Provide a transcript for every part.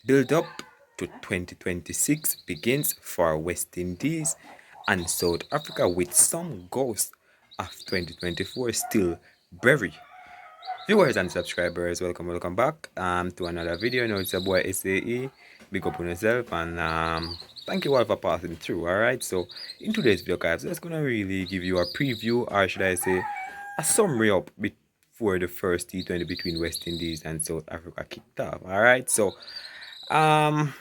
Build up to 2026 begins for West Indies and South Africa with some ghosts of 2024 still buried. Viewers and subscribers, welcome back to another video. Now it's your boy SAE. Big up on yourself and thank you all for passing through. Alright, so in today's video, guys, just gonna really give you a preview, or should I say a summary up before the first T20 between West Indies and South Africa kicked off. Alright, so um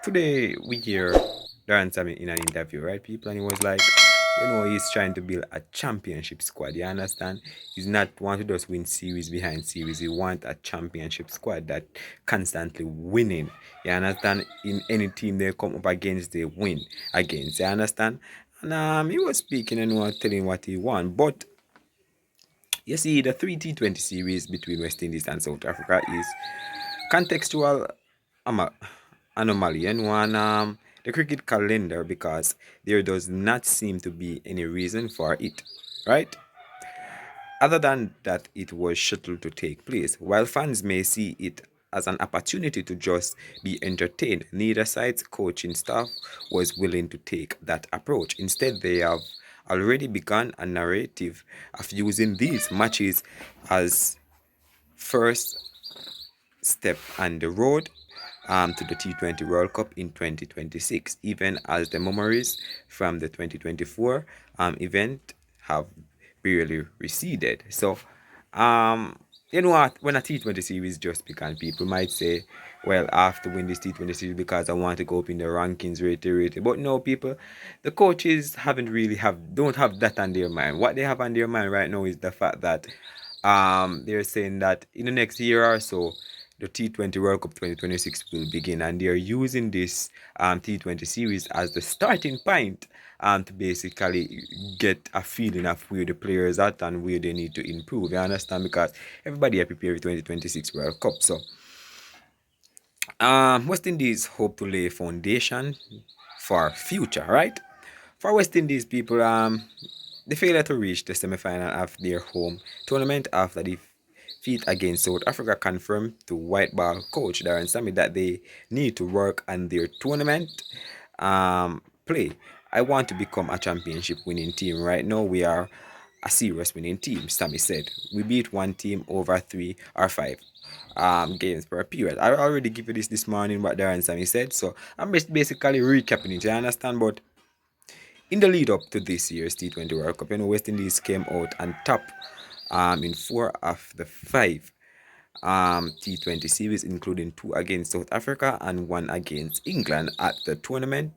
today we hear Darren Sammy in an interview, right, people, and he was like, he's trying to build a championship squad. You understand? He's not want to just win series behind series. He want a championship squad that constantly winning. You understand? In any team they come up against, they win against. You understand? And he was speaking and was telling what he want, but you see, the three T20 series between West Indies and South Africa is contextual anomaly and one the cricket calendar, because there does not seem to be any reason for it, right? Other than that, it was scheduled to take place. While fans may see it as an opportunity to just be entertained, neither side's coaching staff was willing to take that approach. Instead, they have already begun a narrative of using these matches as first step on the road to the T20 World Cup in 2026, even as the memories from the 2024 event have barely receded. So, you know what? When a T20 series just began, people might say, well, I have to win this T20 series because I want to go up in the rankings, rate. But no, people, the coaches don't have that on their mind. What they have on their mind right now is the fact that they're saying that in the next year or so, the T20 World Cup 2026 will begin, and they're using this T20 series as the starting point to basically get a feeling of where the players are at and where they need to improve. You understand? Because everybody are preparing for 2026 World Cup. So West Indies hope to lay foundation for future, right? For West Indies people, they failure to reach the semi-final of their home tournament after the defeat against South Africa confirmed to white ball coach Darren Sammy that they need to work on their tournament play. I want to become a championship winning team. Right now, we are a serious winning team, Sammy said. We beat one team over 3 or 5 games per period. I already give you this morning what Darren Sammy said, so I'm basically recapping it. You understand? But in the lead up to this year's T20 World Cup, West Indies came out on top in 4 of the 5 T20 series, including 2 against South Africa and 1 against England. At the tournament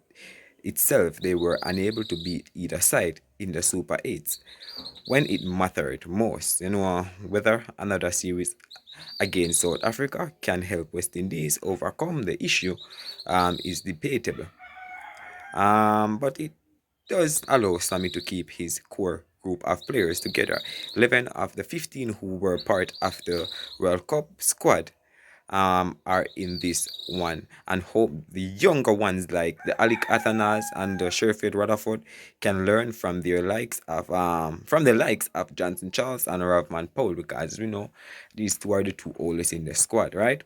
itself, they were unable to beat either side in the Super 8s when it mattered most. Whether another series against South Africa can help West Indies overcome the issue is debatable. But it does allow Sammy to keep his core group of players together. 11 of the 15 who were part of the World Cup squad are in this one, and hope the younger ones like the Alec Athanas and the Sherfield Rutherford can learn from the likes of Johnson Charles and Ravman Paul, because we know these two are the two oldest in the squad, right?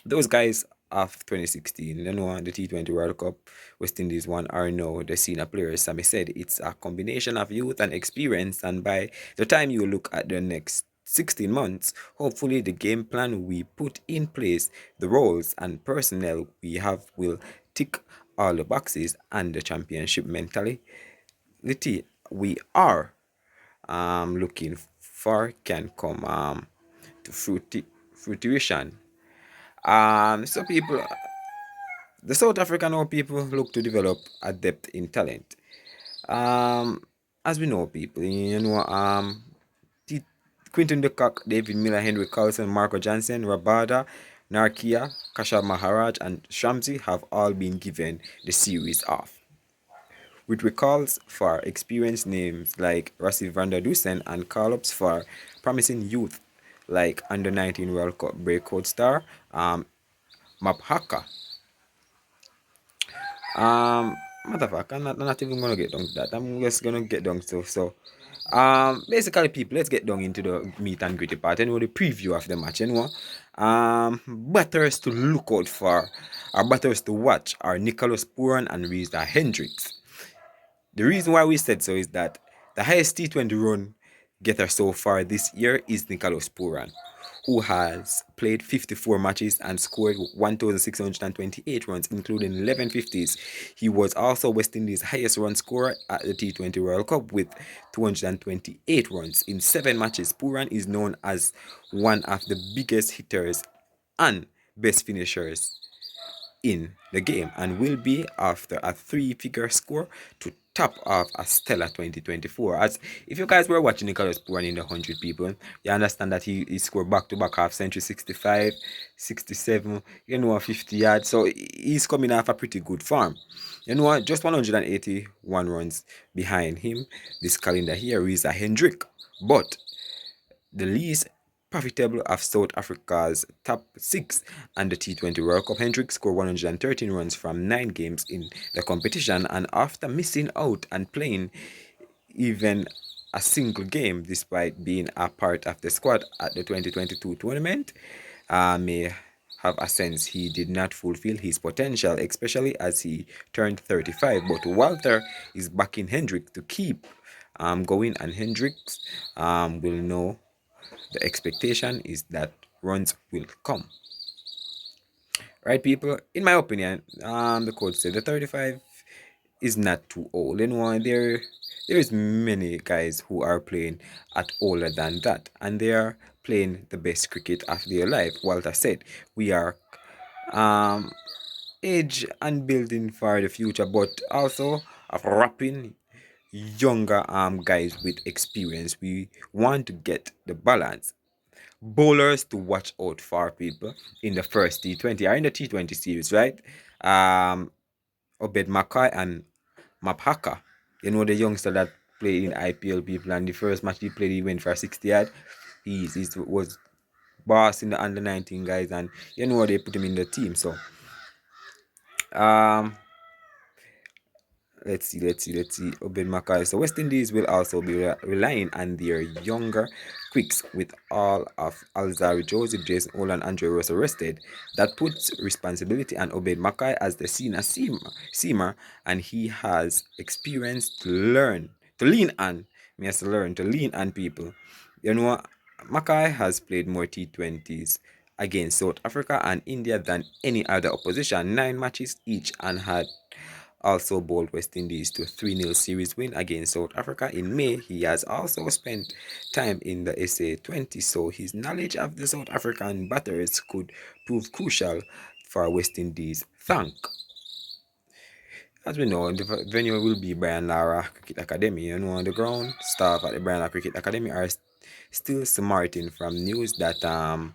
Those guys of 2016, the T20 World Cup, West Indies one, are now the senior players. Sammy said it's a combination of youth and experience, and by the time you look at the next 16 months, hopefully the game plan we put in place, the roles and personnel we have will tick all the boxes, and the championship mentality we are looking for can come to fruition. So people, the South African people look to develop a depth in talent. As we know, people, Quinton de Kock, David Miller, Henry Carlson, Marco Jansen, Rabada, Narkia, Kasha Maharaj, and Shamsi have all been given the series off, with recalls for experienced names like Rassi van der Dusen and call-ups for promising youth like under 19 World Cup breakout star Maphaka. matter of fact, I'm not even gonna get down to that. I'm just gonna get down to basically, people, let's get down into the meat and gritty part. The preview of the match. Batters to look out for, our batters to watch are Nicholas Puran and Reza Hendricks. The reason why we said so is that the highest T20 run getter so far this year is Nicholas Puran, who has played 54 matches and scored 1,628 runs, including 11 50s. He was also West Indies' highest run scorer at the T20 World Cup with 228 runs in 7 matches. Puran is known as one of the biggest hitters and best finishers in the game and will be after a 3-figure score to top off a stellar 2024. As if you guys were watching Nicholas Puran in the 100 people, you understand that he scored back-to-back half-century, 65, 67, 50 yards. So he's coming off a pretty good form. Just 181 runs behind him this calendar here is a Hendrick. But the least profitable of South Africa's top 6 and the T20 World Cup, Hendrick scored 113 runs from 9 games in the competition, and after missing out and playing even a single game despite being a part of the squad at the 2022 tournament, may have a sense he did not fulfill his potential, especially as he turned 35. But Walter is backing Hendrick to keep going, and Hendricks will know the expectation is that runs will come. Right, people? In my opinion, the coach said the 35 is not too old. There is many guys who are playing at older than that, and they are playing the best cricket of their life. Walter said, we are age and building for the future, but also of wrapping younger guys with experience. We want to get the balance. Bowlers to watch out for, people, in the first T20 are in the T20 series, right? Obed Mackay and Maphaka. The youngster that played in IPL, people, and the first match he played, he went for 60 yard. He was boss in the under 19 guys, and they put him in the team. So let's see. Obed Mackay. So West Indies will also be relying on their younger quicks with all of Alzari Joseph, Jason Ola, and Andre Ross arrested. That puts responsibility on Obed Mackay as the senior seamer, and he has experience to lean on people. Mackay has played more T20s against South Africa and India than any other opposition, 9 matches each, and had also bowled West Indies to a 3-0 series win against South Africa in May. He has also spent time in the SA20, so his knowledge of the South African batters could prove crucial for West Indies' flank. As we know, the venue will be Brian Lara Cricket Academy. The ground staff at the Brian Lara Cricket Academy are still smarting from news that the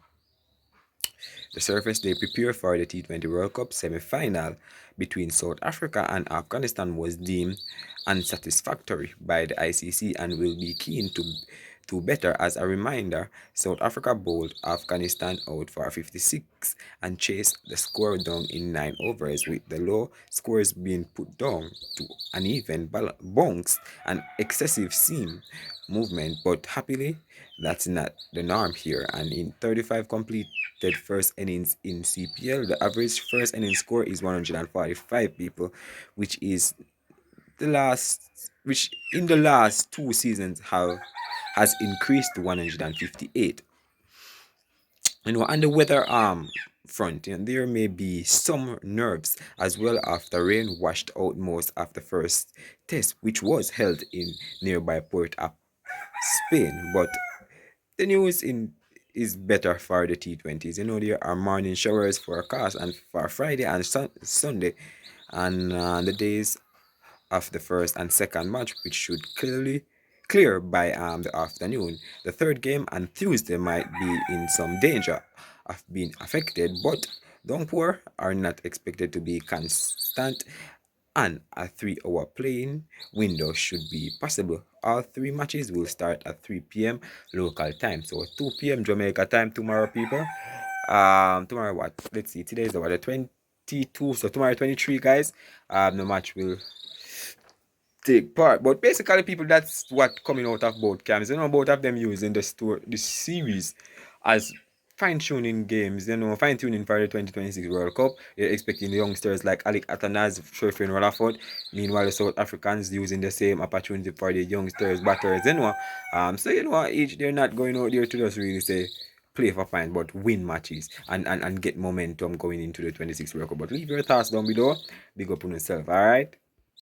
surface they prepare for the T20 World Cup semi-final between South Africa and Afghanistan was deemed unsatisfactory by the ICC and will be keen to better. As a reminder, South Africa bowled Afghanistan out for 56 and chased the score down in 9 overs, with the low scores being put down to uneven bounce and excessive seam movement. But happily, that's not the norm here, and in 35 completed first innings in CPL, the average first inning score is 145, people, which in the last 2 seasons has increased to 158. On the weather front, there may be some nerves as well after rain washed out most of the first test, which was held in nearby Port of Spain. But the news is better for the T20s. There are morning showers forecast and for Friday and Sunday, and the days of the first and second match, which should clear by the afternoon. The third game on Tuesday might be in some danger of being affected, but downpour are not expected to be constant, and a 3-hour playing window should be possible. All 3 matches will start at 3 p.m. local time, so 2 p.m. Jamaica time tomorrow, people. Tomorrow what? Let's see. Today is the 20th. T2. So tomorrow 23 guys, the match will take part. But basically, people, that's what coming out of both camps. Both of them using the series as fine-tuning games, fine-tuning for the 2026 World Cup. You're expecting the youngsters like Alec Atanaz, Sherfin Rutherford. Meanwhile, the South Africans using the same opportunity for the youngsters, batters, So, each, they're not going out there to just really say, play for fine, but win matches and get momentum going into the 26 World Cup. But leave your thoughts down below. Big up on yourself, alright?